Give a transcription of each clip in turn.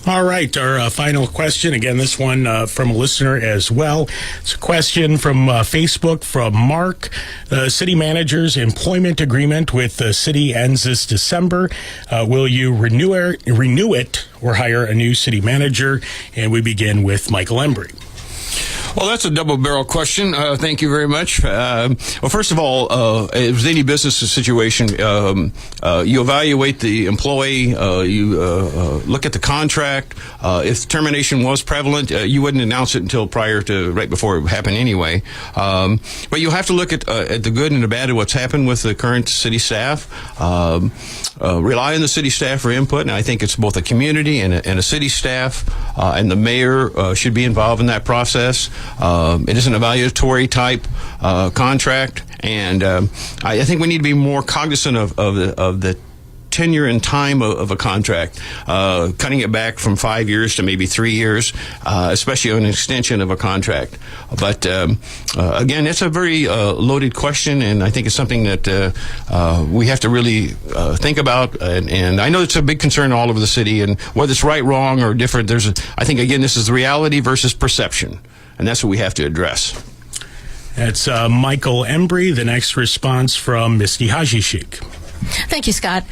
All right, our final question. Again, this one from a listener as well. It's a question from Facebook from Mark. The city manager's employment agreement with the city ends this December. Will you renew it or hire a new city manager? And we begin with Michael Embry. Well, that's a double-barrel question. Thank you very much. Well, first of all, with any business situation, you evaluate the employee, you look at the contract. If termination was prevalent, you wouldn't announce it until right before it happened anyway. But you'll have to look at the good and the bad of what's happened with the current city staff. Rely on the city staff for input, and I think it's both a community and a city staff, and the mayor should be involved in that process. It is an evaluatory type contract, and I think we need to be more cognizant of the tenure and time of a contract, cutting it back from 5 years to maybe 3 years, especially on an extension of a contract. But again, it's a very loaded question, and I think it's something that we have to really think about. And I know it's a big concern all over the city, and whether it's right, wrong, or different, I think, again, this is the reality versus perception, and that's what we have to address. That's Michael Embry. The next response from Misty Haji-sheikh. Thank you, Scott.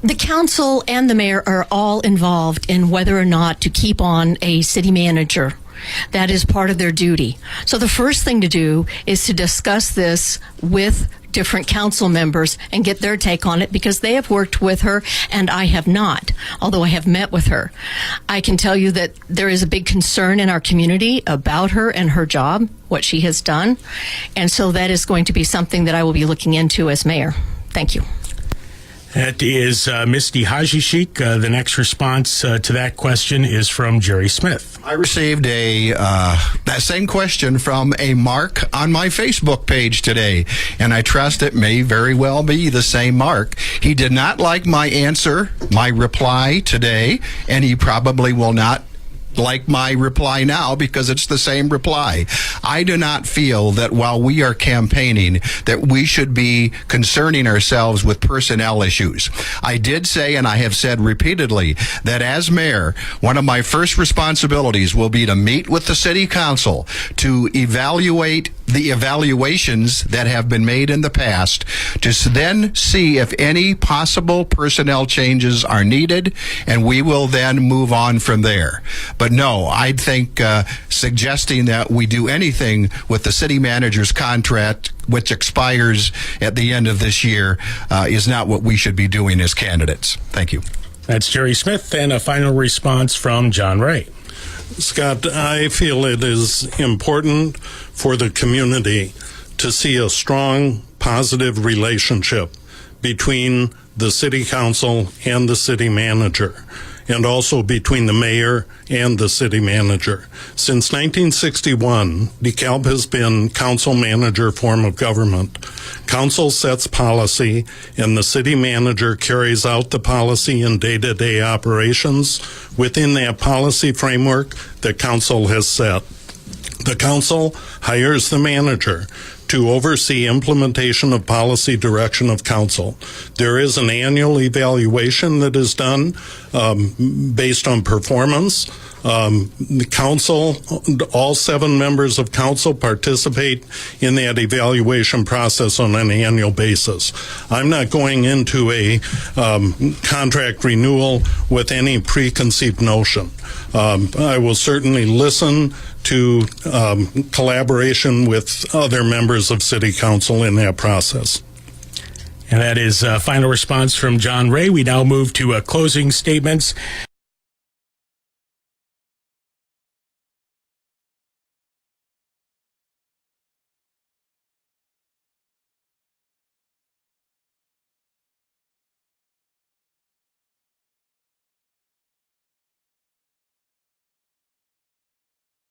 The council and the mayor are all involved in whether or not to keep on a city manager. That is part of their duty. So the first thing to do is to discuss this with different council members and get their take on it, because they have worked with her and I have not, although I have met with her. I can tell you that there is a big concern in our community about her and her job, what she has done. And so that is going to be something that I will be looking into as mayor. Thank you. That is Misty Haji-sheikh. The next response to that question is from Jerry Smith. I received that same question from a Mark on my Facebook page today, and I trust it may very well be the same Mark. He did not like my answer, my reply today, and he probably will not like my reply now because it's the same reply. I do not feel that while we are campaigning that we should be concerning ourselves with personnel issues. I did say, and I have said repeatedly, that as mayor, one of my first responsibilities will be to meet with the city council to evaluate the evaluations that have been made in the past, to then see if any possible personnel changes are needed, and we will then move on from there. But no, I think suggesting that we do anything with the city manager's contract, which expires at the end of this year, is not what we should be doing as candidates. Thank you. That's Jerry Smith, and a final response from John Ray. Scott, I feel it is important for the community to see a strong, positive relationship between the city council and the city manager, and also between the mayor and the city manager. Since 1961, DeKalb has been council-manager form of government. Council sets policy, and the city manager carries out the policy in day-to-day operations within that policy framework that council has set. The council hires the manager to oversee implementation of policy direction of council. There is an annual evaluation that is done based on performance. The council, all 7 members of council participate in that evaluation process on an annual basis. I'm not going into a contract renewal with any preconceived notion. I will certainly listen to collaboration with other members of city council in that process. And that is a final response from John Ray. We now move to closing statements.